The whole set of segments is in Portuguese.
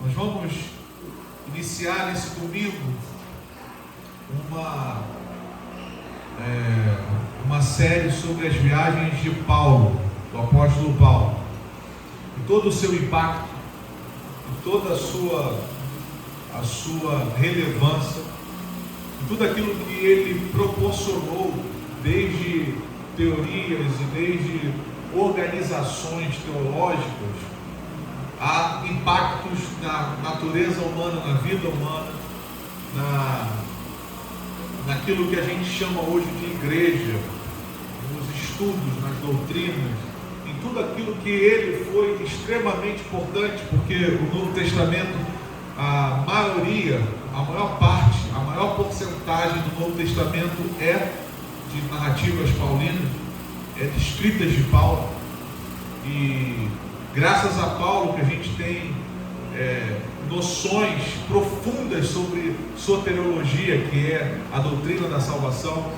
Nós vamos iniciar nesse domingo uma série sobre as viagens de Paulo, do apóstolo Paulo, e todo o seu impacto, e toda a sua relevância, e tudo aquilo que ele proporcionou, desde teorias e desde organizações teológicas, há impactos na natureza humana, na vida humana, naquilo que a gente chama hoje de igreja, nos estudos, nas doutrinas, em tudo aquilo que ele foi extremamente importante, porque o Novo Testamento, a maior parte, a maior porcentagem do Novo Testamento é de narrativas paulinas, é de escritas de Paulo, e graças a Paulo que a gente tem noções profundas sobre soteriologia, que é a doutrina da salvação.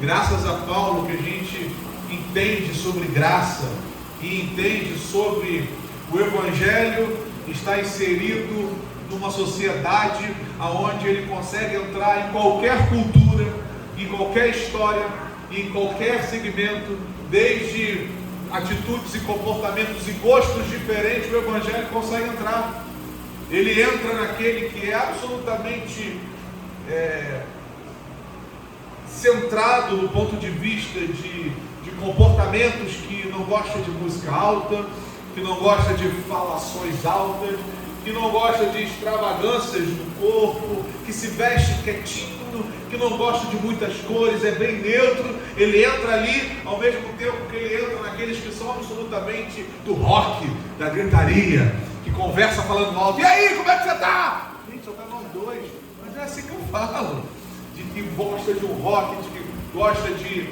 Graças a Paulo que a gente entende sobre graça e entende sobre o Evangelho está inserido numa sociedade onde ele consegue entrar em qualquer cultura, em qualquer história, em qualquer segmento, desde atitudes e comportamentos e gostos diferentes. O Evangelho consegue entrar. Ele entra naquele que é absolutamente centrado do ponto de vista de comportamentos, que não gosta de música alta, que não gosta de falações altas, que não gosta de extravagâncias do corpo, que se veste quietinho, que não gosta de muitas cores, é bem neutro. Ele entra ali, ao mesmo tempo que ele entra naqueles que são absolutamente do rock, da gritaria, que conversa falando alto. E aí, como é que você está? Gente, só está nós dois. Mas é assim que eu falo, de que gosta de um rock, de que gosta de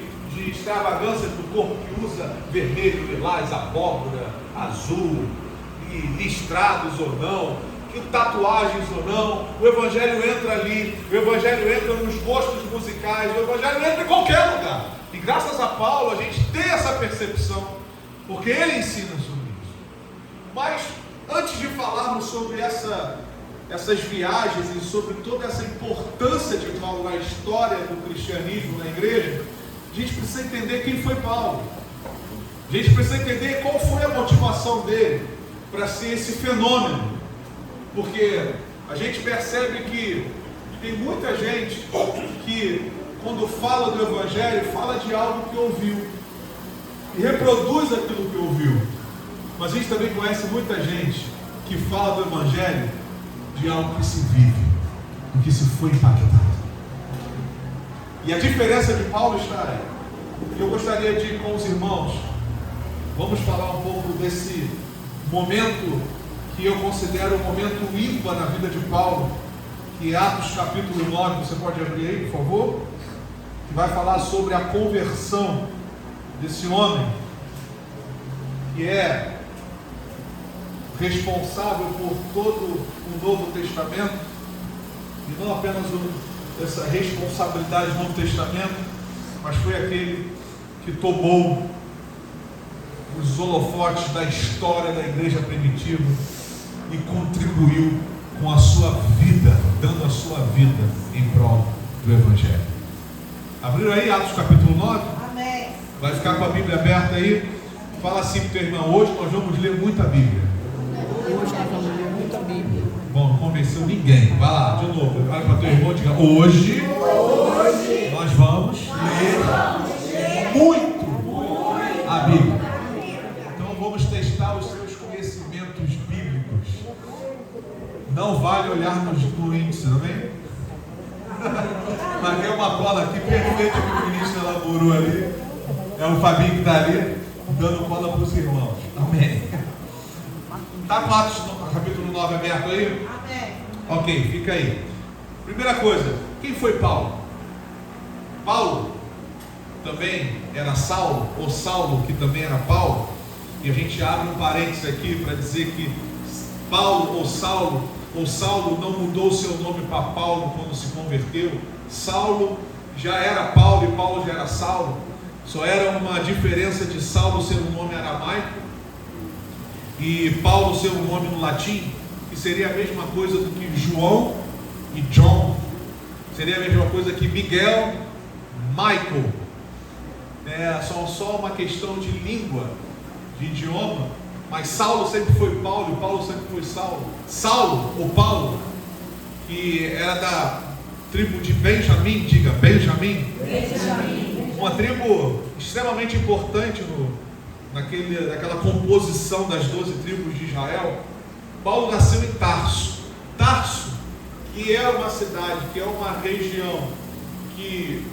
extravagância do corpo, que usa vermelho, lilás, abóbora, azul, e listrados ou não, que tatuagens ou não. O Evangelho entra ali, o Evangelho entra nos gostos musicais, o Evangelho entra em qualquer lugar. E graças a Paulo a gente tem essa percepção, porque ele ensina sobre isso. Mas antes de falarmos sobre essas viagens e sobre toda essa importância de Paulo na história do cristianismo na igreja, a gente precisa entender quem foi Paulo. A gente precisa entender qual foi a motivação dele para ser esse fenômeno. Porque a gente percebe que tem muita gente que, quando fala do Evangelho, fala de algo que ouviu e reproduz aquilo que ouviu. Mas a gente também conhece muita gente que fala do Evangelho de algo que se vive, do que se foi impactado. E a diferença de Paulo está aí. Eu gostaria de ir com os irmãos, vamos falar um pouco desse momento que eu considero um momento ímpar na vida de Paulo, que é Atos capítulo 9, você pode abrir aí, por favor, que vai falar sobre a conversão desse homem, que é responsável por todo o Novo Testamento, e não apenas essa responsabilidade do Novo Testamento, mas foi aquele que tomou os holofotes da história da igreja primitiva e contribuiu com a sua vida, dando a sua vida em prol do Evangelho. Abriram aí Atos capítulo 9? Amém. Vai ficar com a Bíblia aberta aí? Fala assim para o teu irmão: hoje nós vamos ler muita Bíblia. Hoje nós vamos ler muita Bíblia. Bom, não convenceu ninguém. Vai lá, de novo. Vai para o teu irmão e diga: hoje nós vamos ler muito a Bíblia. Então vamos testar os seus conhecimentos bíblicos. Não vale olhar no índice, não é? Marquei uma cola aqui perfeita que o ministro elaborou ali. É o Fabinho que está ali, dando cola para os irmãos. Amém. Está com Atos capítulo 9 aberto aí? Amém. Ok, fica aí. Primeira coisa, quem foi Paulo? Paulo também era Saulo, ou Saulo que também era Paulo. E a gente abre um parênteses aqui para dizer que Paulo ou Saulo não mudou o seu nome para Paulo quando se converteu. Saulo já era Paulo e Paulo já era Saulo. Só era uma diferença de Saulo ser um nome aramaico e Paulo ser um nome no latim. que seria a mesma coisa do que João e John, seria a mesma coisa que Miguel, Michael. São só uma questão de língua, de idioma, mas Saulo sempre foi Paulo e Paulo sempre foi Saulo. Saulo, ou Paulo, que era da tribo de Benjamim, diga Benjamim. Uma tribo extremamente importante naquela composição das 12 tribos de Israel. Paulo nasceu em Tarso. Tarso, que é uma cidade, que é uma região que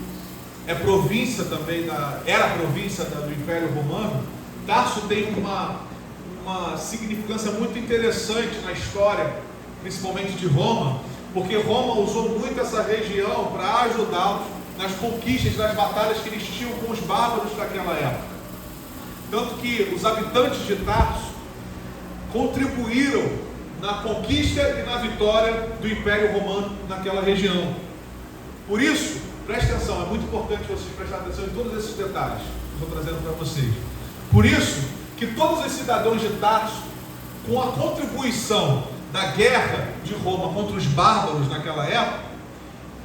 é província também, era província do Império Romano. Tarso tem uma significância muito interessante na história, principalmente de Roma, porque Roma usou muito essa região para ajudá-los nas conquistas, nas batalhas que eles tinham com os bárbaros daquela época. Tanto que os habitantes de Tarso contribuíram na conquista e na vitória do Império Romano naquela região. Por isso, preste atenção, é muito importante vocês prestarem atenção em todos esses detalhes que eu estou trazendo para vocês. Por isso que todos os cidadãos de Tarso, com a contribuição da guerra de Roma contra os bárbaros naquela época,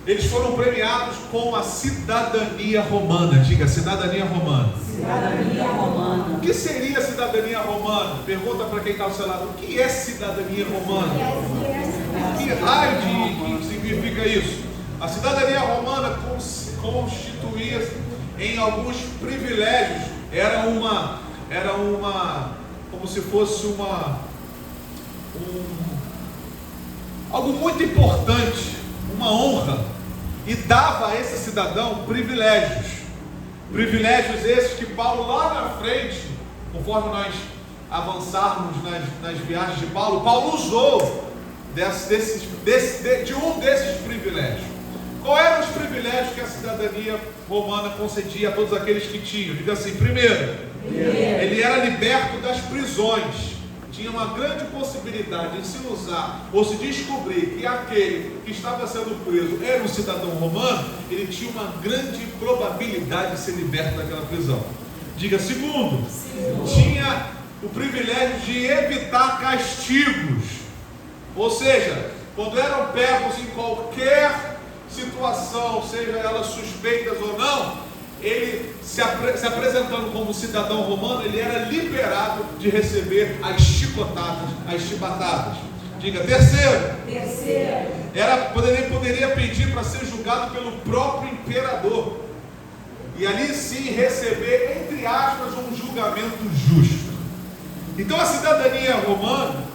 eles foram premiados com a cidadania romana. Diga, cidadania romana. Cidadania romana. O que seria cidadania romana? Pergunta para quem está ao seu lado. O que é cidadania romana? Que raio que significa isso? A cidadania romana constituía-se em alguns privilégios. Era como se fosse algo muito importante, uma honra, e dava a esse cidadão privilégios esses que Paulo lá na frente, conforme nós avançarmos nas viagens de Paulo usou de um desses privilégios. Qual eram os privilégios que a cidadania romana concedia a todos aqueles que tinham? Diga assim: primeiro, ele era liberto das prisões. Tinha uma grande possibilidade de se usar ou se descobrir que aquele que estava sendo preso era um cidadão romano, ele tinha uma grande probabilidade de ser liberto daquela prisão. Diga, segundo, tinha o privilégio de evitar castigos. Ou seja, quando eram pegos em qualquer situação, seja elas suspeitas ou não, ele se apresentando como cidadão romano, ele era liberado de receber as chicotadas, as chibatadas. Diga, terceiro. Poderia pedir para ser julgado pelo próprio imperador, e ali sim receber, entre aspas, um julgamento justo. Então a cidadania romana,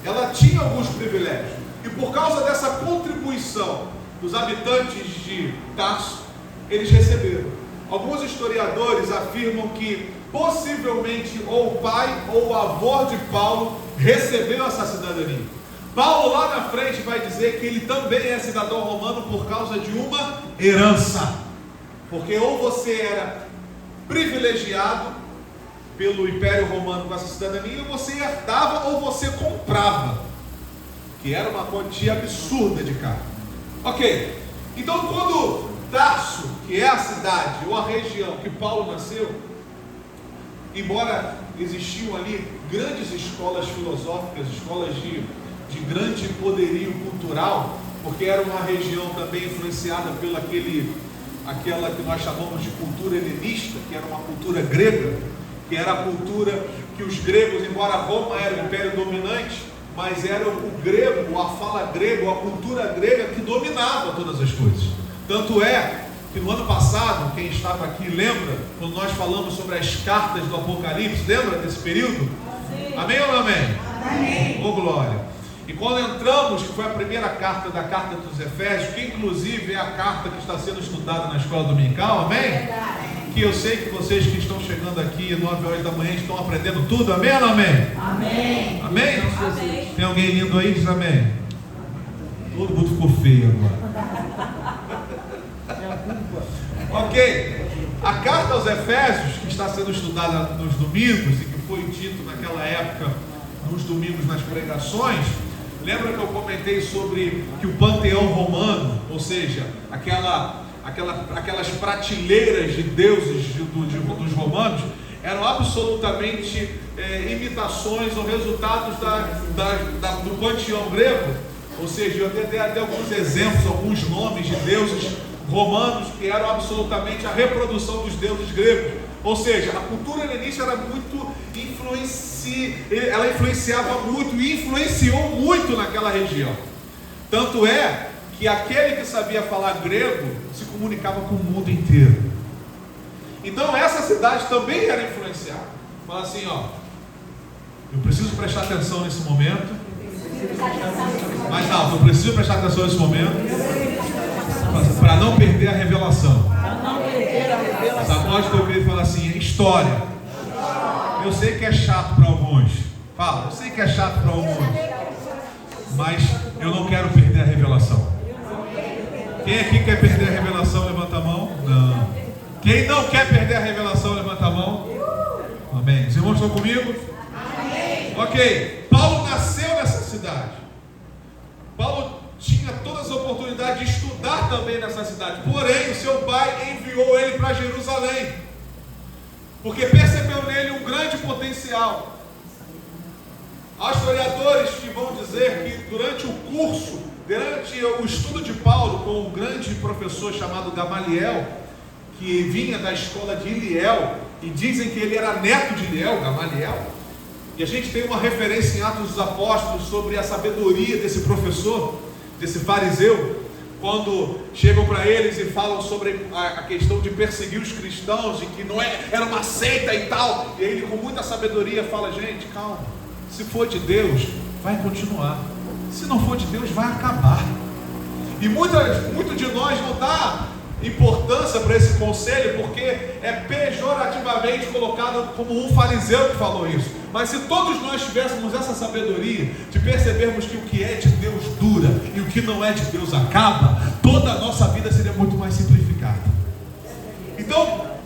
ela tinha alguns privilégios, e por causa dessa contribuição dos habitantes de Tarso, eles receberam. Alguns historiadores afirmam que possivelmente ou o pai ou o avô de Paulo recebeu essa cidadania. Paulo lá na frente vai dizer que ele também é cidadão romano por causa de uma herança, porque ou você era privilegiado pelo Império Romano com essa cidadania, ou você herdava ou você comprava, que era uma quantia absurda de carne. Ok, então quando Tarso, que é a cidade ou a região que Paulo nasceu, embora existiam ali grandes escolas filosóficas, escolas de grande poderio cultural, porque era uma região também influenciada pela aquela que nós chamamos de cultura helenista, que era uma cultura grega, que era a cultura que os gregos, embora Roma era o império dominante, mas era o grego, a fala grega, a cultura grega que dominava todas as coisas. Tanto é que no ano passado, quem estava aqui lembra, quando nós falamos sobre as cartas do Apocalipse, lembra desse período? Amém ou não amém? Amém. Oh, glória. E quando entramos, que foi a primeira carta da carta dos Efésios, que inclusive é a carta que está sendo estudada na escola dominical, amém? Que eu sei que vocês que estão chegando aqui 9 horas da manhã estão aprendendo tudo, amém ou não amém? Amém. Amém? Amém. Tem alguém lindo aí? Diz amém. Todo mundo ficou feio agora. Ok, a carta aos Efésios, que está sendo estudada nos domingos e que foi dito naquela época nos domingos nas pregações, lembra que eu comentei sobre que o panteão romano, ou seja, aquelas prateleiras de deuses dos romanos, eram absolutamente imitações ou resultados do panteão grego. Ou seja, eu dei até alguns exemplos, alguns nomes de deuses romanos que eram absolutamente a reprodução dos deuses gregos. Ou seja, a cultura helenística era muito ela influenciava muito e influenciou muito naquela região. Tanto é que aquele que sabia falar grego se comunicava com o mundo inteiro. Então essa cidade também era influenciada. Fala assim, ó, eu preciso prestar atenção nesse momento. Mas não, eu preciso prestar atenção nesse momento para não perder a revelação. Sabe onde que eu queria falar assim? História. Eu sei que é chato para alguns. Fala, eu sei que é chato para alguns. Mas eu não quero perder a revelação. Quem aqui quer perder a revelação, levanta a mão. Não. Quem não quer perder a revelação, levanta a mão. Amém. Os irmãos estão comigo? Amém. Ok. Paulo nasceu nessa cidade. Paulo tinha todas as oportunidades de estudar também nessa cidade. Porém, o seu pai enviou ele para Jerusalém, porque percebeu nele um grande potencial. Há historiadores que vão dizer que durante o estudo de Paulo com um grande professor chamado Gamaliel, que vinha da escola de Iliel, e dizem que ele era neto de Iliel, Gamaliel, e a gente tem uma referência em Atos dos Apóstolos sobre a sabedoria desse professor, desse fariseu, quando chegam para eles e falam sobre a questão de perseguir os cristãos, e que não era uma seita e tal, e ele com muita sabedoria fala, gente, calma, se for de Deus, vai continuar, se não for de Deus, vai acabar. E muito de nós não dá importância para esse conselho, porque é pejorativamente colocado como um fariseu que falou isso. Mas se todos nós tivéssemos essa sabedoria de percebermos que o que é de Deus dura e o que não é de Deus acaba, toda a nossa vida seria muito mais simplificada. Então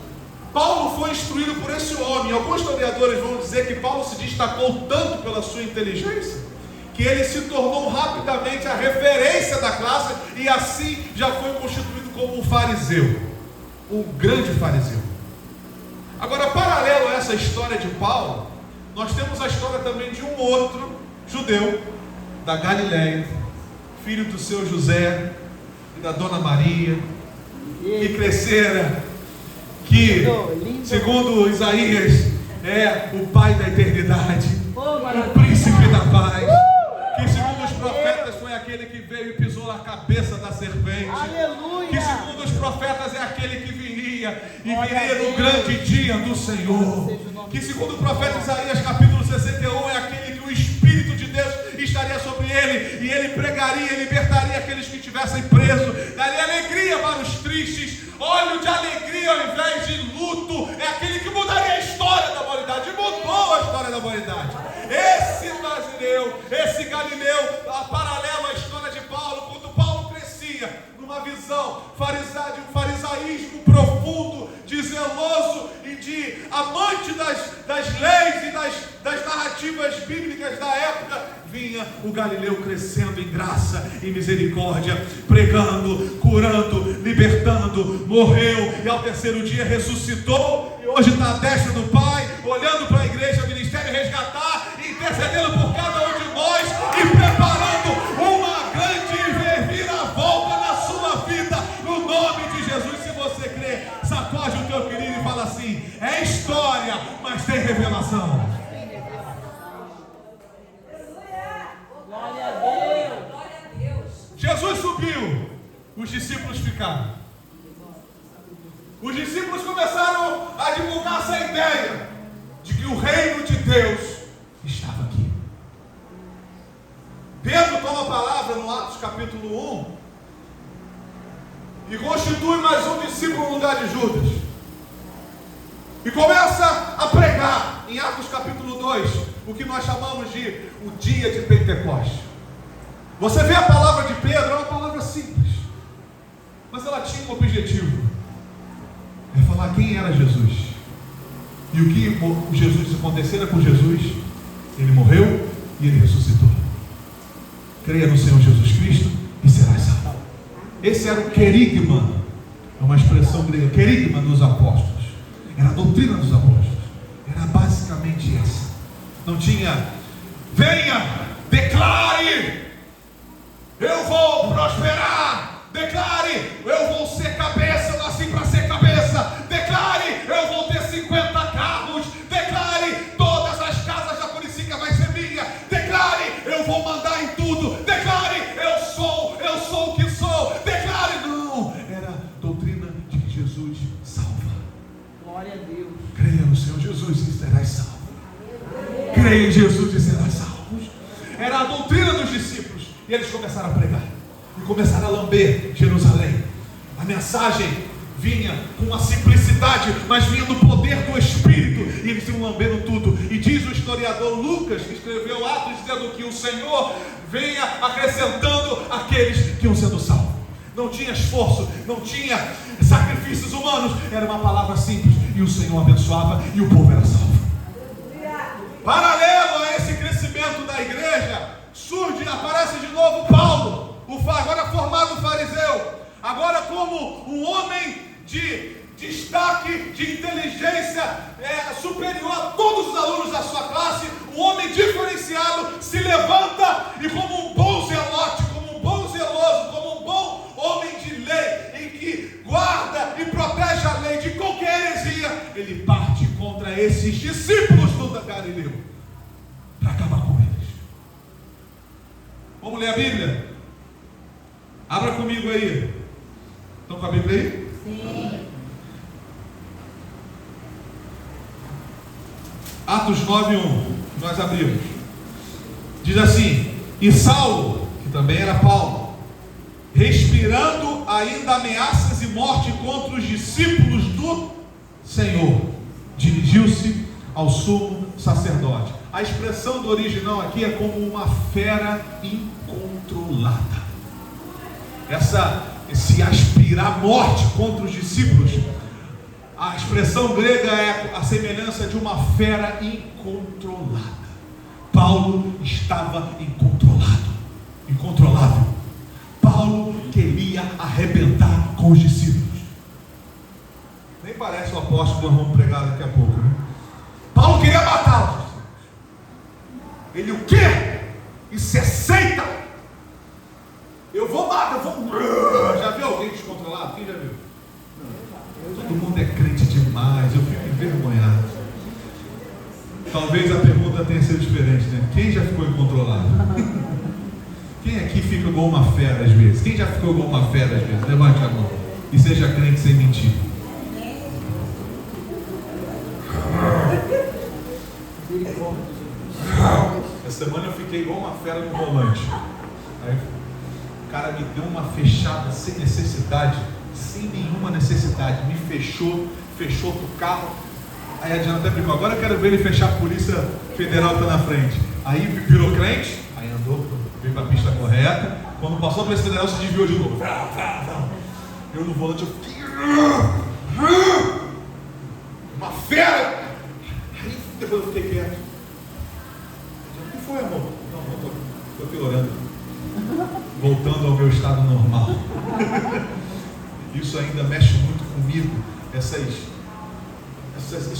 Paulo foi instruído por esse homem. Alguns historiadores vão dizer que Paulo se destacou tanto pela sua inteligência que ele se tornou rapidamente a referência da classe, e assim já foi constituído como um fariseu, um grande fariseu. Agora, paralelo a essa história de Paulo, nós temos a história também de um outro judeu da Galileia, filho do seu José e da dona Maria, que crescera, que segundo Isaías é o pai da eternidade, o príncipe da paz, que segundo os profetas foi aquele que veio e pisou na cabeça da serpente. Aleluia. Que segundo os profetas é aquele que viria e viria no grande dia do Senhor. Que segundo o profeta Isaías capítulo 61 é aquele que o Espírito de Deus estaria sobre ele, e ele pregaria e libertaria aqueles que estivessem presos, daria alegria para os tristes, óleo de alegria ao invés de luto. É aquele que mudaria a história da humanidade, e mudou a história da humanidade. Esse brasileiro, esse Galileu, paralelo à história de Paulo, quando Paulo crescia numa visão de um farisaísmo profundo, de zeloso e de amante das leis e das narrativas bíblicas da época, vinha o Galileu crescendo em graça e misericórdia, pregando, curando, libertando, morreu e ao terceiro dia ressuscitou, e hoje está à destra do Pai, olhando para a igreja, Ministério Resgatar, intercedendo por cada um de nós e preparando uma grande reviravolta na sua vida, no nome de Jesus. Se você crê, sacode o teu querido e fala assim: é história, mas tem revelação. Glória a Deus. Jesus subiu, os discípulos ficaram. Os discípulos começaram a divulgar essa ideia de que o reino de Deus estava aqui. Pedro toma a palavra no Atos capítulo 1 e constitui mais um discípulo no lugar de Judas, e começa a pregar em Atos capítulo 2 o que nós chamamos de o dia de Pentecostes. Você vê a palavra de Pedro, é uma palavra simples, mas ela tinha um objetivo: é falar quem era Jesus e o que Jesus acontecera com Jesus. Ele morreu e ele ressuscitou. Creia no Senhor Jesus Cristo e serás salvo. Esse era o querigma, é uma expressão grega, querigma dos apóstolos. Era a doutrina dos apóstolos. exatamente essa. Não tinha, venha, declare, eu vou prosperar, declare, eu vou ser cabeça, eu nasci para ser cabeça, declare, eu vou ter 50 carros, declare, todas as casas da Curicica vai ser minha, declare, eu vou mandar em tudo, declare, eu sou o que sou, declare. Não, era doutrina de que Jesus salva. Glória a Deus. Creia no Senhor Jesus e serás salvo. Creia em Jesus e serás salvo. Era a doutrina dos discípulos. E eles começaram a pregar. E começaram a lamber Jerusalém. A mensagem vinha com uma simplicidade, mas vinha do poder do Espírito. E eles iam lambendo tudo. E diz o historiador Lucas, que escreveu Atos, dizendo que o Senhor venha acrescentando aqueles que iam sendo salvos. Não tinha esforço, não tinha sacrifícios humanos. Era uma palavra simples. E o Senhor abençoava e o povo era salvo. Paralelo a esse crescimento da igreja, aparece de novo Paulo, agora formado fariseu, agora como um homem de destaque, de inteligência superior a todos os alunos da sua classe, um homem diferenciado, se levanta e como um bom zelote, como um bom zeloso, como um bom homem de lei, em que guarda e protege a lei de qualquer heresia, ele parte contra esses discípulos do Galileu, para acabar com eles. Vamos ler a Bíblia? Abra comigo aí. Estão com a Bíblia aí? Sim. Atos 9:1, nós abrimos. Diz assim: e Saulo, que também era Paulo, respirando ainda ameaças e morte contra os discípulos do Senhor, dirigiu-se ao sumo sacerdote. A expressão do original aqui é como uma fera incontrolada. Esse aspirar morte contra os discípulos, a expressão grega é a semelhança de uma fera incontrolada. Paulo estava incontrolável. Paulo queria arrebentar com os discípulos. Nem parece o apóstolo que nós vamos pregar daqui a pouco, né? Paulo queria matá-los. Ele o quê? Isso é seita. Eu vou matar, Já viu alguém descontrolado? Quem já viu? Todo mundo é crente demais, eu fico envergonhado. Talvez a pergunta tenha sido diferente, né? Quem já ficou incontrolado? Quem aqui fica igual uma fera às vezes? Quem já ficou igual uma fera às vezes? Levante a mão e seja crente sem mentir. Essa semana eu fiquei igual uma fera no volante. Aí o cara me deu uma fechada sem necessidade, sem nenhuma necessidade. Me fechou o carro. Aí a Diana até brincou: agora eu quero ver ele fechar a Polícia Federal que está na frente. Aí virou crente, aí andou, veio para a pista correta. Quando passou a Polícia Federal, se desviou de novo. Eu no volante, eu fiquei uma fera. Aí depois eu fiquei quieto. O que foi, amor? Não, estou piorando. Voltando ao meu estado normal. Isso ainda mexe muito comigo. Esses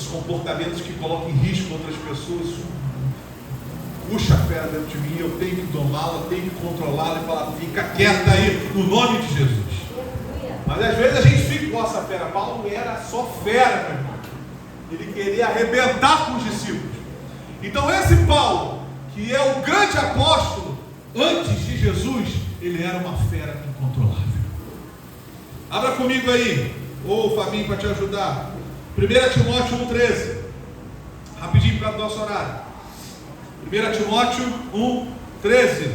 comportamentos que colocam em risco outras pessoas. Puxa a fera dentro de mim. Eu tenho que domá-la, tenho que controlá-la e falar: fica quieta aí, no nome de Jesus. Mas às vezes a gente fica com essa fera. Paulo era só fera, meu irmão. Ele queria arrebentar com os discípulos. Então esse Paulo, que é o grande apóstolo, antes de Jesus, ele era uma fera incontrolável. Abra comigo aí, ou Fabinho para te ajudar. 1 Timóteo 1,13. Rapidinho para o nosso horário. 1 Timóteo 1,13.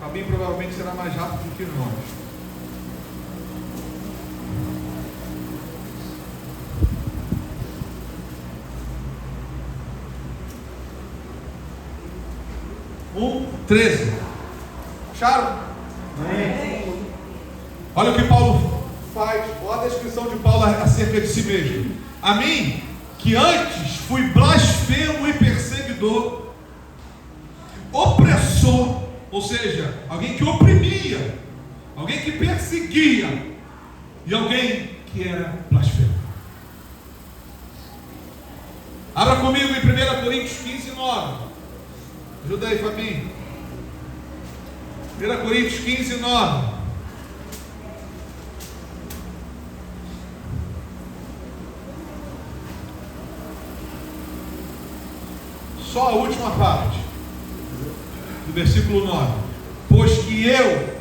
Fabinho provavelmente será mais rápido do que nós. Um, 13. Acharam? Olha o que Paulo faz. Olha a descrição de Paulo acerca de si mesmo. A mim, que antes fui blasfemo e perseguidor, opressor, ou seja, alguém que oprimia, alguém que perseguia, e alguém que era blasfemo. Abra comigo em 1 Coríntios 15, 9. Ajuda aí, Fabinho. 1 Coríntios 15, 9. Só a última parte do versículo 9. Pois que eu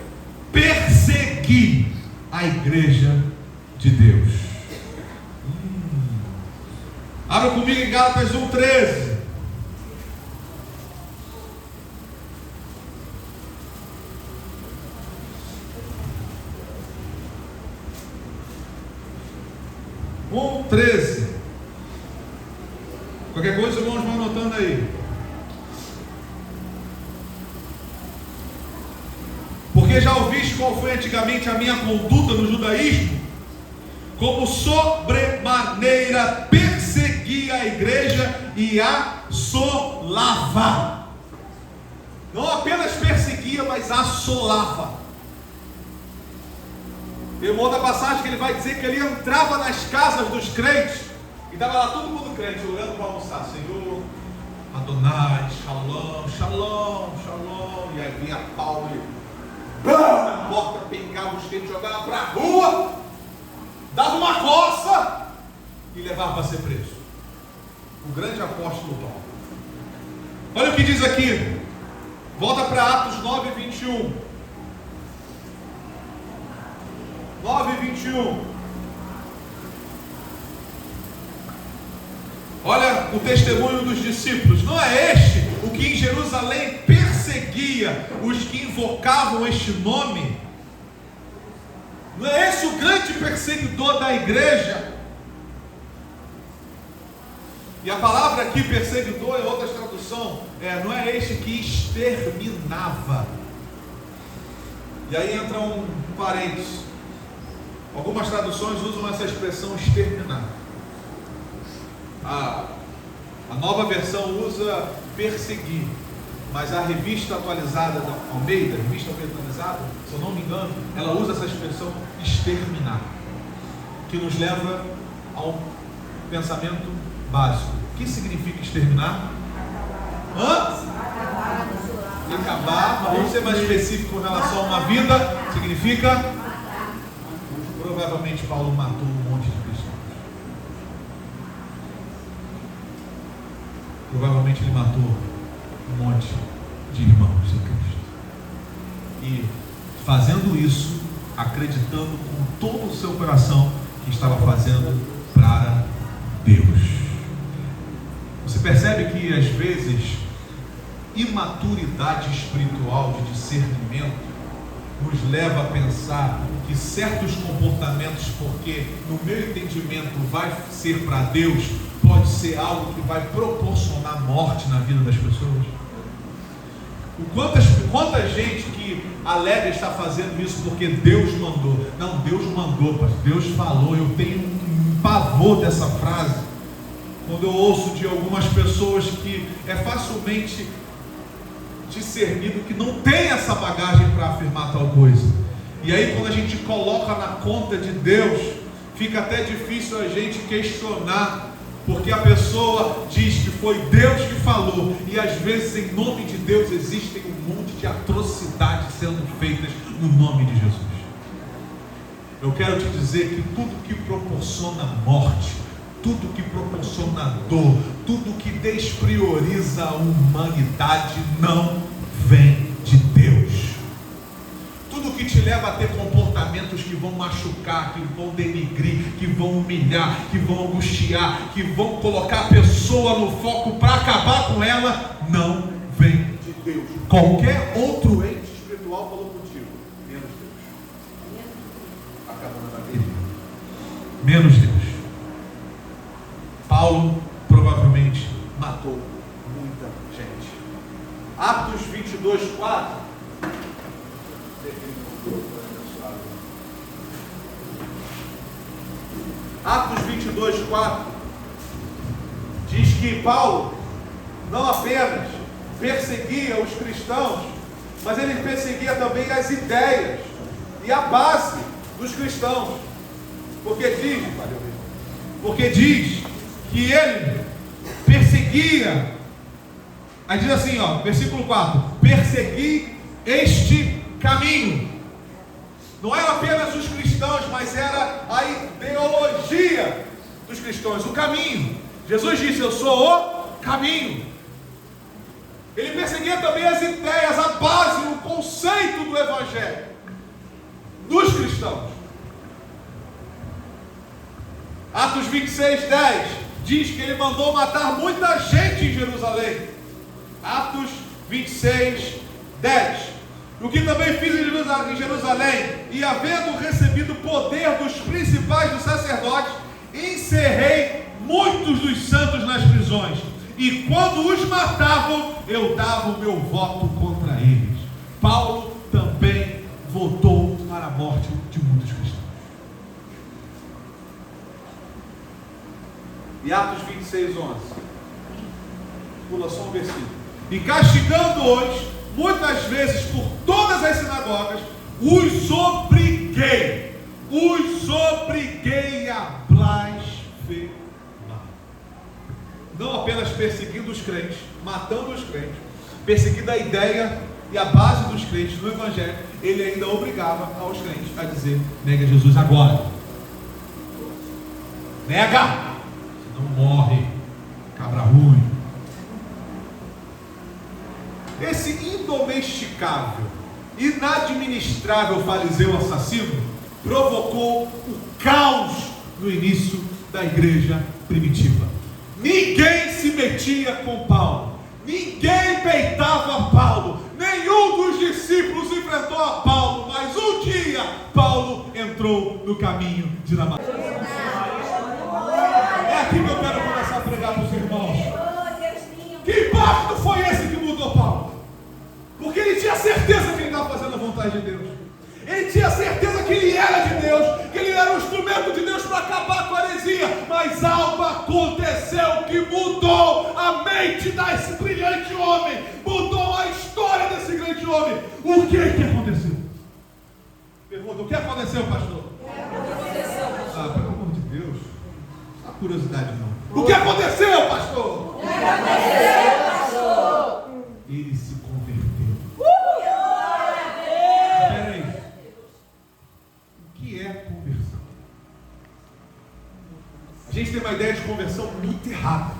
persegui a igreja de Deus. Abra comigo em Gálatas 1:13. Qualquer coisa, irmãos, vão anotando aí. Porque já ouviste qual foi antigamente a minha conduta no judaísmo? Como sobremaneira perseguia a igreja e a assolava. Não apenas perseguia, mas assolava. Tem uma outra passagem que ele vai dizer que ele entrava nas casas dos crentes e estava lá todo mundo crente, olhando para almoçar. Senhor, Adonai, Shalom, Shalom, Shalom. E aí vinha Paulo e na porta pegava os crentes, jogava para a rua, dava uma coça e levava para ser preso. O grande apóstolo Paulo. Olha o que diz aqui. Volta para Atos 9:21. 9:21. Olha o testemunho dos discípulos. Não é este o que em Jerusalém perseguia os que invocavam este nome? Não é esse o grande perseguidor da igreja? E a palavra aqui, perseguidor, é outra tradução. Não é este que exterminava. E aí entra um parênteses. Algumas traduções usam essa expressão exterminar. A nova versão usa perseguir. Mas a revista atualizada da Almeida, revista atualizada, se eu não me engano, ela usa essa expressão exterminar, que nos leva a um pensamento básico. O que significa exterminar? Acabar. Vamos ser mais específico com relação a uma vida. Significa? Provavelmente Paulo matou um monte de cristãos. Provavelmente ele matou um monte de irmãos em Cristo. E fazendo isso, acreditando com todo o seu coração que estava fazendo para Deus. Você percebe que às vezes imaturidade espiritual de discernimento nos leva a pensar que certos comportamentos, porque no meu entendimento vai ser para Deus, pode ser algo que vai proporcionar morte na vida das pessoas. Quanta gente que alega estar fazendo isso porque Deus mandou. Não, Deus mandou, pastor. Deus falou. Eu tenho um pavor dessa frase quando eu ouço de algumas pessoas que é facilmente discernido que não tem essa bagagem para afirmar tal coisa. E aí quando a gente coloca na conta de Deus, fica até difícil a gente questionar, porque a pessoa diz que foi Deus que falou, e às vezes em nome de Deus existem um monte de atrocidades sendo feitas no nome de Jesus. Eu quero te dizer que tudo que proporciona morte, tudo que proporciona dor, tudo que desprioriza a humanidade não vem de Deus. Tudo que te leva a ter comportamentos que vão machucar, que vão denigrir, que vão humilhar, que vão angustiar, que vão colocar a pessoa no foco para acabar com ela, não vem de Deus. Qualquer outro ente espiritual falou contigo, menos Deus. Acabando na vida. Menos Deus. Paulo provavelmente matou muita gente. Atos 22:4. Atos 22:4 diz que Paulo não apenas perseguia os cristãos, mas ele perseguia também as ideias e a base dos cristãos, porque diz que ele perseguia. Aí diz assim, ó, versículo 4: persegui este caminho. Não era apenas os cristãos, mas era a ideologia dos cristãos, o caminho. Jesus disse: eu sou o caminho. Ele perseguia também as ideias, a base, o conceito do Evangelho dos cristãos. Atos 26:10 diz que ele mandou matar muita gente em Jerusalém. Atos 26:10. O que também fiz em Jerusalém, e havendo recebido poder dos principais dos sacerdotes, encerrei muitos dos santos nas prisões, e quando os matavam, eu dava o meu voto contra eles. Paulo também votou para a morte de muitos cristãos. E Atos 26:11, pula só um versículo: e castigando-os muitas vezes por todas as sinagogas, os obriguei a blasfemar. Não apenas perseguindo os crentes, matando os crentes, perseguindo a ideia e a base dos crentes no Evangelho, ele ainda obrigava aos crentes a dizer: nega Jesus agora, nega, senão morre, cabra ruim. Esse indomesticável, inadministrável fariseu assassino provocou o caos no início da igreja primitiva. Ninguém se metia com Paulo, ninguém peitava Paulo, nenhum dos discípulos enfrentou a Paulo, mas um dia Paulo entrou no caminho de Damasco. É aqui que eu quero começar a pregar para os irmãos. Que impacto foi esse que mudou Paulo? Porque ele tinha certeza que ele estava fazendo a vontade de Deus. Ele tinha certeza que ele era de Deus, que ele era um instrumento de Deus para acabar com a heresia. Mas algo aconteceu que mudou a mente desse brilhante homem, mudou a história desse grande homem. O que aconteceu? Pergunta: o que aconteceu, pastor? Ah, pelo amor de Deus, não há curiosidade não. O que aconteceu, pastor? Ele se converteu. Espera aí. O que é conversão? A gente tem uma ideia de conversão muito errada.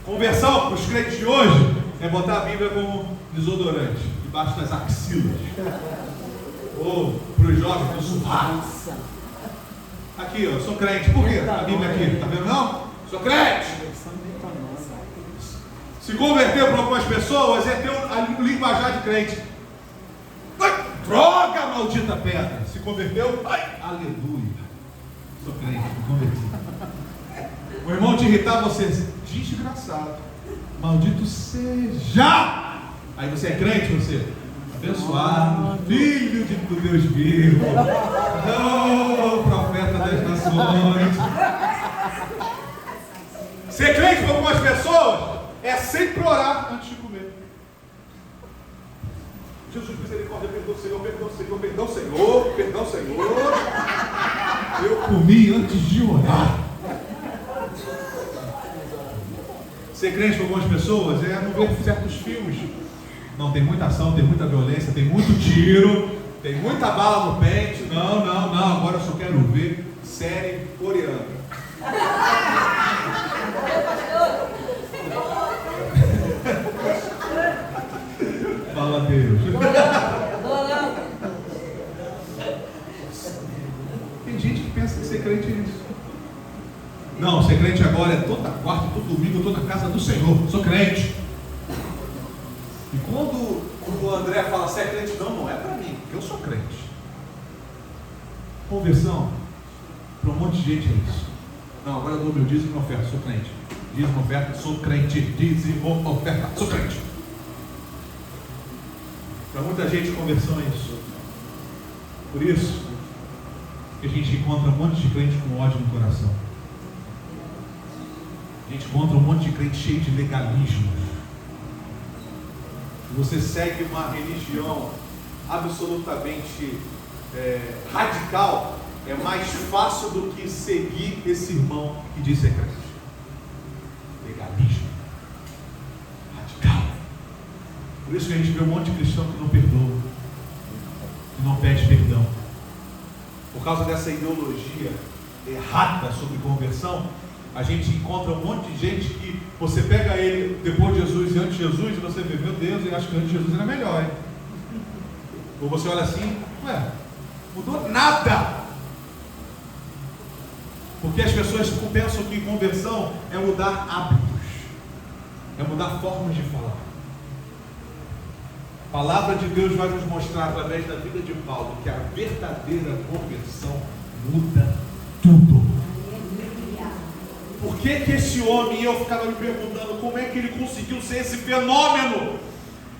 Conversão para os crentes de hoje é botar a Bíblia como desodorante debaixo das axilas, ou para os jovens do sovaco. Aqui, ó, sou crente. Por quê? A Bíblia aqui, tá vendo não? Sou crente. Se converter para algumas pessoas é ter um linguajar de crente. Ai, droga, maldita pedra. Se converteu, ai, aleluia. Sou crente, me converti. O irmão te irritar, você desgraçado, maldito seja. Aí você é crente, você abençoado, filho do Deus vivo, oh, profeta das nações. Ser crente para algumas pessoas é sempre orar antes de comer. Jesus, misericórdia, perdão, Senhor, perdão, Senhor, perdão, Senhor, perdão, Senhor. Eu comi antes de orar. Ser crente para algumas pessoas é não ver certos filmes. Não, tem muita ação, tem muita violência, tem muito tiro, tem muita bala no pente. Não, agora eu só quero ver série coreana. Fala a Deus. Tem gente que pensa que ser crente é isso. Não, ser crente agora é toda quarta, todo domingo, eu estou na casa do Senhor. Sou crente. E quando o André fala ser crente, não é para mim, porque eu sou crente. Conversão para um monte de gente é isso. Não, agora eu dou meu dízimo e oferta, sou crente. Dízimo, oferta, sou crente. Dízimo, oferta, sou crente. Para muita gente, conversão é isso. Por isso que a gente encontra um monte de crente com ódio no coração. A gente encontra um monte de crente cheio de legalismos. Você segue uma religião absolutamente radical, é mais fácil do que seguir esse irmão que diz ser crente. legalismo radical. Por isso que a gente vê um monte de cristão que não perdoa, que não pede perdão. Por causa dessa ideologia errada sobre conversão, a gente encontra um monte de gente que você pega ele depois de Jesus e antes de Jesus e você vê, meu Deus, eu acho que antes de Jesus era melhor, hein? Ou você olha assim, ué, mudou nada. Porque as pessoas pensam que conversão é mudar hábitos, é mudar formas de falar. A palavra de Deus vai nos mostrar através da vida de Paulo que a verdadeira conversão muda tudo. Por que esse homem, e eu ficava me perguntando como é que ele conseguiu ser esse fenômeno?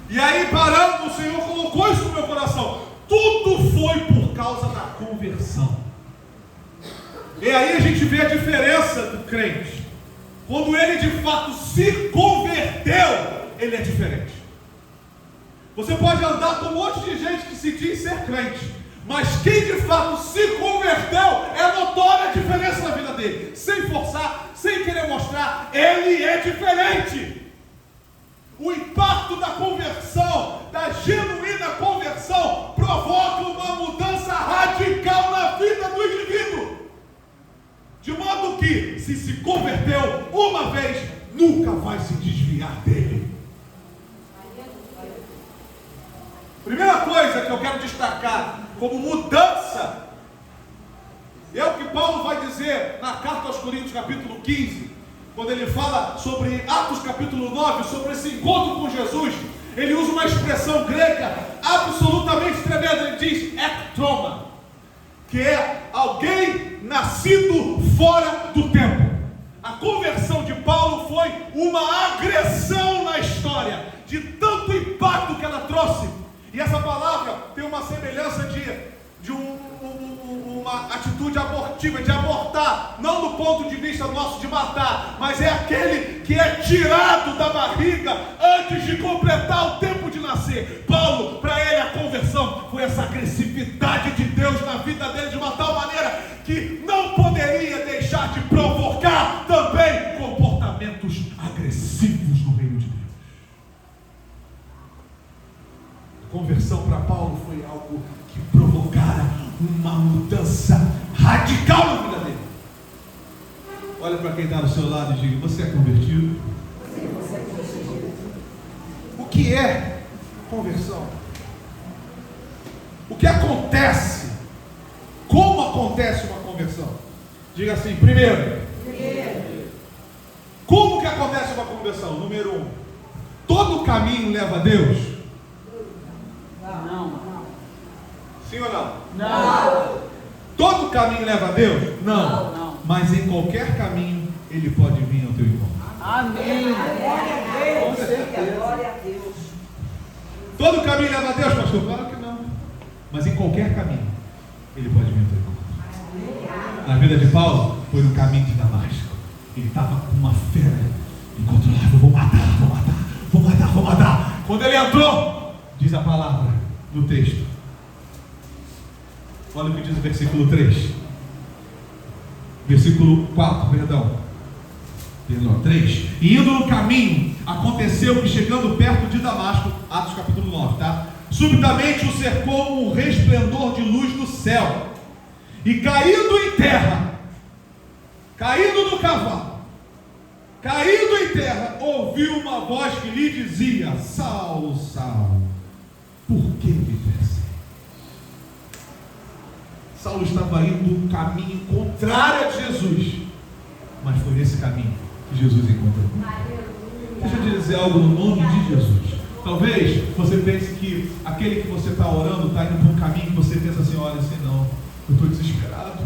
E aí, parando, o Senhor colocou isso no meu coração. Tudo foi por causa da conversão. E aí a gente vê a diferença do crente. Quando ele de fato se converteu, ele é diferente. Você pode andar com um monte de gente que se diz ser crente, mas quem de fato se converteu, é notória a diferença na vida dele. Sem forçar, sem querer mostrar, ele é diferente. O impacto da conversão, da genuína conversão, provoca uma mudança radical na vida do indivíduo. De modo que, se converteu uma vez, nunca vai se desviar dele. Primeira coisa que eu quero destacar como mudança é o que Paulo vai dizer na carta aos Coríntios, capítulo 15, quando ele fala sobre Atos capítulo 9, sobre esse encontro com Jesus. Ele usa uma expressão grega absolutamente tremenda. Ele diz ektroma, que é alguém nascido fora do tempo. A conversão de Paulo foi uma agressão na história, de tanto impacto que ela trouxe. E essa palavra tem uma semelhança de uma atitude abortiva, de abortar, não do ponto de vista nosso de matar, mas é aquele que é tirado da barriga antes de completar o tempo de nascer. Paulo, para ele a conversão foi essa agressividade de Deus na vida dele de uma tal maneira que não poderia deixar de provocar também comportamentos agressivos no reino de Deus. A conversão para Paulo foi algo que provocara uma mudança radical na vida dele. Olha para quem está do seu lado e diga: você é convertido? O que é conversão? O que acontece? Como acontece uma conversão? Diga assim: primeiro. Como que acontece uma conversão? Número 1. Todo caminho leva a Deus? Não. Sim ou não? Não. Todo caminho leva a Deus? Não. Não. Mas em qualquer caminho ele pode vir ao teu encontro. Amém. Com certeza. Glória a Deus. Todo caminho leva a Deus, pastor? Claro que não. Mas em qualquer caminho ele pode vir ao teu encontro. Na vida de Paulo foi no caminho de Damasco. Ele estava com uma fera incontrolável. Vou matar. Quando ele entrou, diz a palavra no texto. Olha o que diz o versículo 3. Versículo 4, perdão. 3. E indo no caminho, aconteceu que chegando perto de Damasco, Atos capítulo 9, tá? Subitamente o cercou um resplendor de luz do céu. E caindo em terra, caindo do cavalo, caindo em terra, ouviu uma voz que lhe dizia: Saulo, Saulo, por que me persegues? Saulo estava indo um caminho contrário a Jesus, mas foi nesse caminho que Jesus encontrou. Deixa eu te dizer algo no nome de Jesus. Talvez você pense que aquele que você está orando está indo por um caminho que você pensa assim: olha, assim não, eu estou desesperado,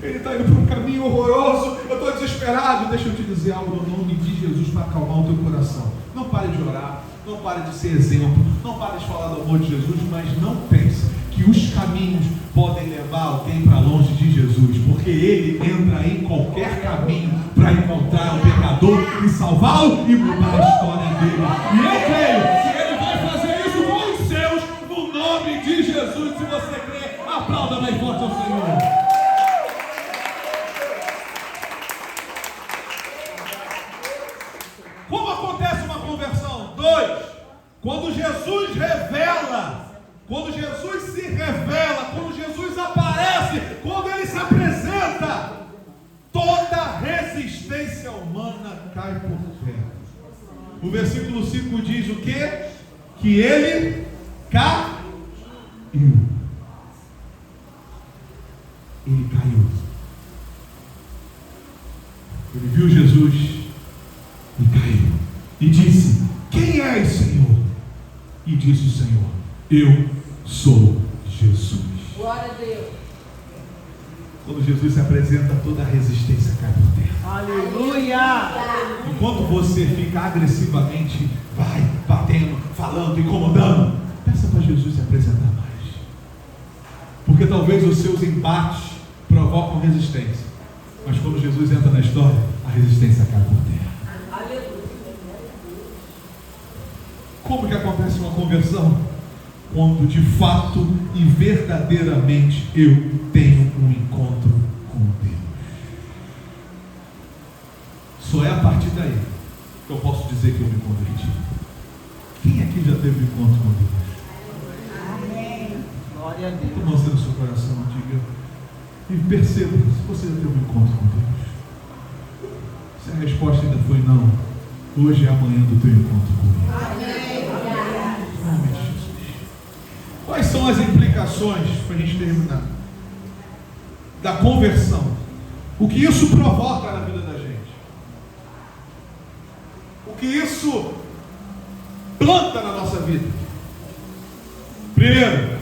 ele está indo por um caminho horroroso, eu estou desesperado. Deixa eu te dizer algo no nome de Jesus para acalmar o teu coração. Não pare de orar, não pare de ser exemplo, não pare de falar do amor de Jesus, mas não pense que os caminhos podem levar alguém para longe de Jesus, porque ele entra em qualquer caminho para encontrar o pecador e salvá-lo e mudar a história dele. E eu creio que ele vai fazer isso com os seus, no nome de Jesus. Se você crê, aplauda mais forte ao Senhor. quando Jesus se revela, quando Jesus aparece, quando ele se apresenta, toda resistência humana cai por terra. O versículo 5 diz o quê? Que ele caiu. Ele caiu. Ele viu Jesus e caiu. E disse: quem és, Senhor? E disse o Senhor: eu sou Jesus. Glória a Deus. Quando Jesus se apresenta, toda a resistência cai por terra. Aleluia. Enquanto você fica agressivamente, vai batendo, falando, incomodando, peça para Jesus se apresentar mais. Porque talvez os seus embates provocam resistência. Mas quando Jesus entra na história, a resistência cai por terra. Aleluia. Como que acontece uma conversão? Quando de fato e verdadeiramente eu tenho um encontro com Deus. Só é a partir daí que eu posso dizer que eu me converti. Quem aqui já teve um encontro com Deus? Amém. Glória a Deus. Estou mostrando o seu coração, diga. E perceba se você já teve um encontro com Deus. Se a resposta ainda foi não, hoje é amanhã do teu encontro comigo. Amém. Em nome de Jesus. Quais são as implicações, para a gente terminar, da conversão? O que isso provoca na vida da gente? O que isso planta na nossa vida? Primeiro,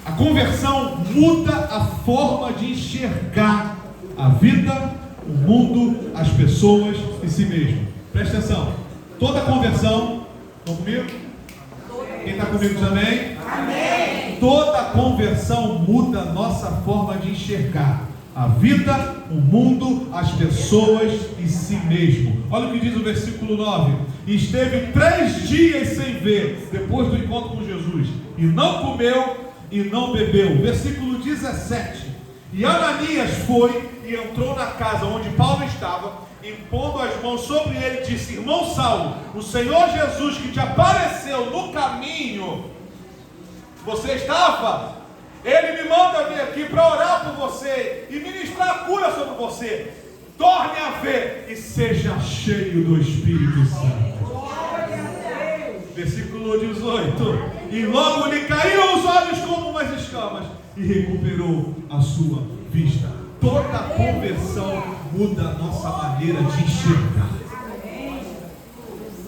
a conversão muda a forma de enxergar a vida, o mundo, as pessoas e si mesmo. Presta atenção. Toda conversão, estão comigo? Quem está comigo também? Amém. Toda conversão muda a nossa forma de enxergar a vida, o mundo, as pessoas e si mesmo. Olha o que diz o versículo 9. Esteve 3 dias sem ver, depois do encontro com Jesus, e não comeu e não bebeu. Versículo 17. E Ananias foi e entrou na casa onde Paulo estava, impondo as mãos sobre ele, disse: irmão Saulo, o Senhor Jesus que te apareceu no caminho, você estava, ele me manda vir aqui para orar por você e ministrar a cura sobre você. Torne a ver e seja cheio do Espírito Santo. Versículo 18. E logo lhe caíram os olhos como umas escamas e recuperou a sua vista. Toda conversão muda a nossa maneira de enxergar.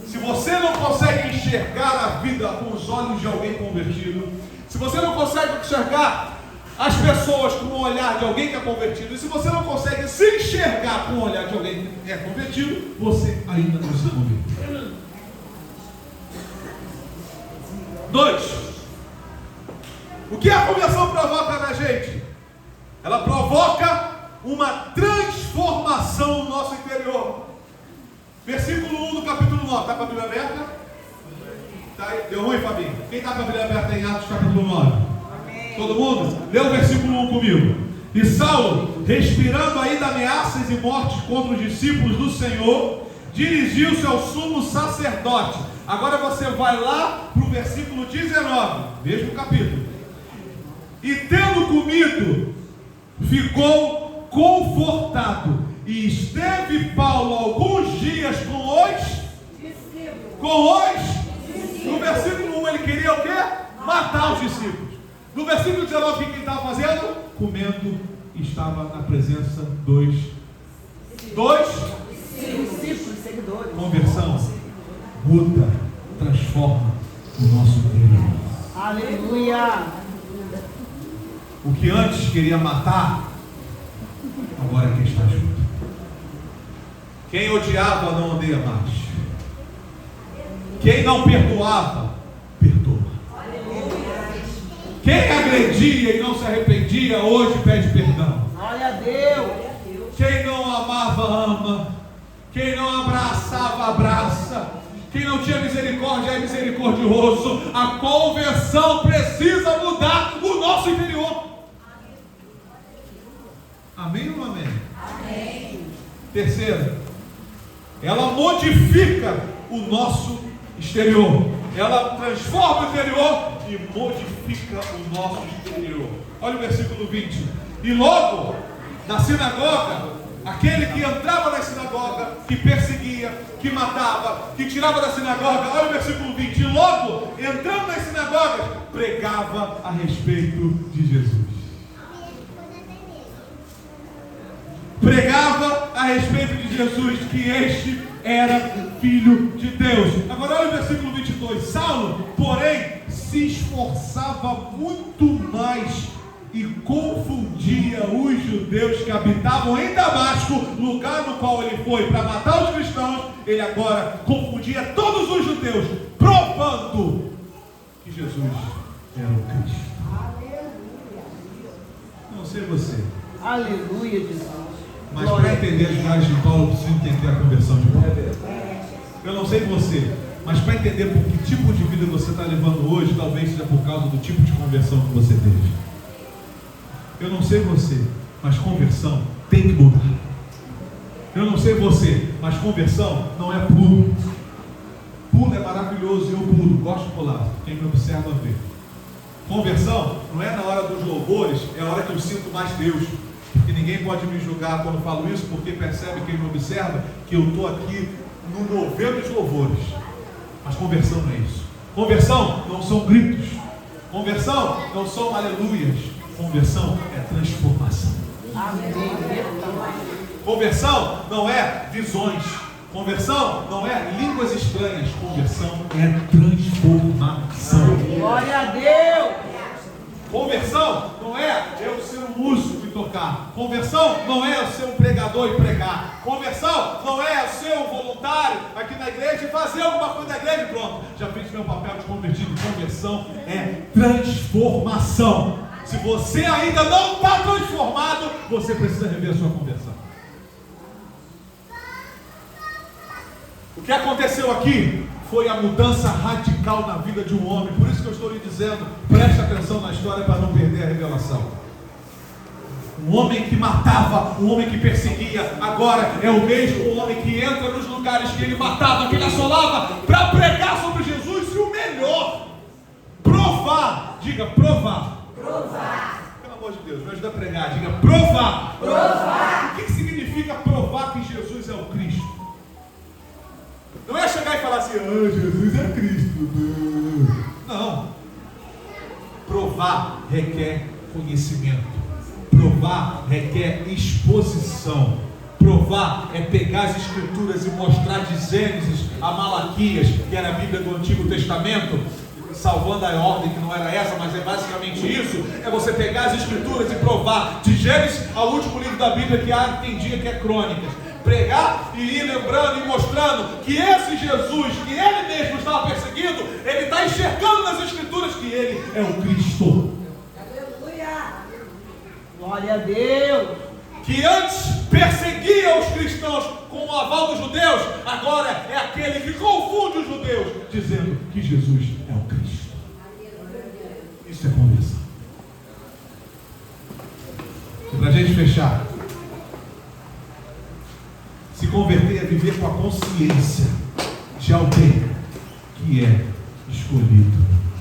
Se você não consegue enxergar a vida com os olhos de alguém convertido, se você não consegue enxergar as pessoas com o olhar de alguém que é convertido, e se você não consegue se enxergar com o olhar de alguém que é convertido, você ainda não se converteu. 2. O que a conversão provoca na gente? Ela provoca uma transformação no nosso interior. Versículo 1 do capítulo 9. Está com a Bíblia aberta? Tá aí. Deu ruim, Fabinho? Quem está com a Bíblia aberta em Atos capítulo 9? Amém. Todo mundo? Lê o versículo 1 comigo. E Saulo, respirando ainda ameaças e mortes contra os discípulos do Senhor, dirigiu-se ao sumo sacerdote. Agora você vai lá para o versículo 19, mesmo capítulo. E tendo comido, ficou confortado. E esteve Paulo alguns dias com os discípulos. No versículo 1 ele queria o quê? Matar os discípulos. No versículo 19 o que ele estava fazendo? Comendo, estava na presença dos discípulos, seguidores. Conversão muda, transforma o nosso interior. Aleluia. O que antes queria matar, agora quer estar junto. Quem odiava não odeia mais. Quem não perdoava, perdoa. Quem agredia e não se arrependia, hoje pede perdão. Glória a Deus. Quem não amava, ama. Quem não abraçava, abraça. Quem não tinha misericórdia é misericordioso. A conversão precisa mudar o nosso interior. Amém ou não amém? Amém. Terceiro, ela modifica o nosso exterior. ela transforma o interior e modifica o nosso exterior. Olha o versículo 20. E logo, na sinagoga, aquele que entrava na sinagoga, que perseguia, que matava, que tirava da sinagoga, olha o versículo 20, e logo, entrando nas sinagogas, pregava a respeito de Jesus. Pregava a respeito de Jesus, que este era filho de Deus. Agora olha o versículo 22. Saulo, porém, se esforçava muito mais e confundia os judeus que habitavam em Damasco, lugar no qual ele foi para matar os cristãos. Ele agora confundia todos os judeus, provando que Jesus era o Cristo. Não sei você, Aleluia, Jesus. mas para entender as viagens de Paulo, eu preciso entender a conversão de Paulo. Eu não sei você, mas para entender por que tipo de vida você está levando hoje, talvez seja por causa do tipo de conversão que você teve. Eu não sei você, mas conversão tem que mudar. Eu não sei você, mas conversão não é pulo. Pulo é maravilhoso e eu pulo, gosto de pular. Quem me observa vê. Conversão não é na hora dos louvores, é a hora que eu sinto mais Deus. Porque ninguém pode me julgar quando eu falo isso, porque percebe, quem me observa, que eu estou aqui no mover dos louvores. Mas conversão não é isso. Conversão não são gritos. Conversão não são aleluias. Conversão é transformação. Conversão não é visões. Conversão não é línguas estranhas. Conversão é transformação. Glória a Deus. Conversão não é eu ser um músico e tocar. Conversão não é eu ser um pregador e pregar. Conversão não é eu ser um voluntário aqui na igreja e fazer alguma coisa na igreja e pronto, já fiz meu papel de convertido. Conversão é transformação. Se você ainda não está transformado, você precisa rever a sua conversão. O que aconteceu aqui foi a mudança radical na vida de um homem. Por isso que eu estou lhe dizendo, preste atenção na história para não perder a revelação. Um homem que matava, um homem que perseguia, agora é o mesmo homem que entra nos lugares que ele matava, que ele assolava, para pregar sobre Jesus e o melhor, provar. Diga, provar. Provar. Pelo amor de Deus, me ajuda a pregar. Diga, provar. Provar. O que significa provar que Jesus é o Cristo? Não é chegar e falar assim, Jesus é Cristo. Não. Provar requer conhecimento. Provar requer exposição. Provar é pegar as escrituras e mostrar de Gênesis a Malaquias, que era a Bíblia do Antigo Testamento, salvando a ordem que não era essa, mas é basicamente isso. É você pegar as escrituras e provar de Gênesis ao último livro da Bíblia que tem dia que é Crônicas. Pregar e ir lembrando e mostrando que esse Jesus, que ele mesmo estava perseguindo, ele está enxergando nas escrituras que ele é o Cristo. Aleluia. Glória a Deus. Que antes perseguia os cristãos com o aval dos judeus, agora é aquele que confunde os judeus, dizendo que Jesus é o Cristo. Isso é conversão. E para a gente fechar, se converter é viver com a consciência de alguém que é escolhido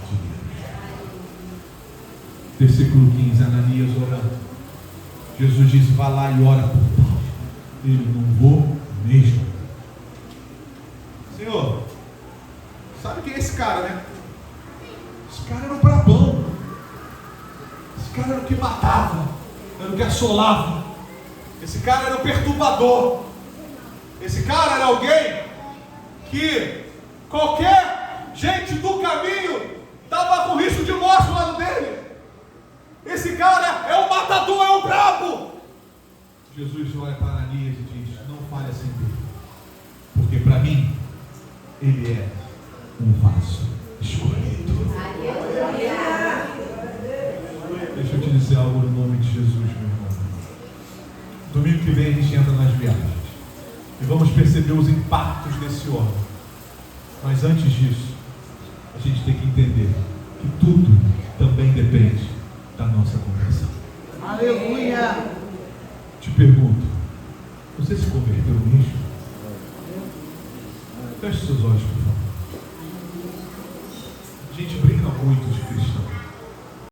de Deus. Versículo 15, Ananias orando. Jesus disse, vá lá e ora por Paulo. Ele, não vou mesmo. Senhor, sabe quem é esse cara, né? Esse cara era um brabão. Esse cara era o que matava, era o que assolava. Esse cara era o perturbador. Esse cara era alguém que qualquer gente do caminho estava com risco de morte do lado dele. Esse cara é o matador, é o brabo. Jesus olha para Ananias e diz, não fale assim dele, porque para mim ele é um vaso escolhido. Deixa eu te dizer algo no nome de Jesus, meu irmão. Domingo que vem a gente entra nas viagens e vamos perceber os impactos desse homem. Mas antes disso, a gente tem que entender que tudo também depende da nossa conversão. Aleluia. Te pergunto, você se converteu mesmo? Feche seus olhos, por favor. muito difícil.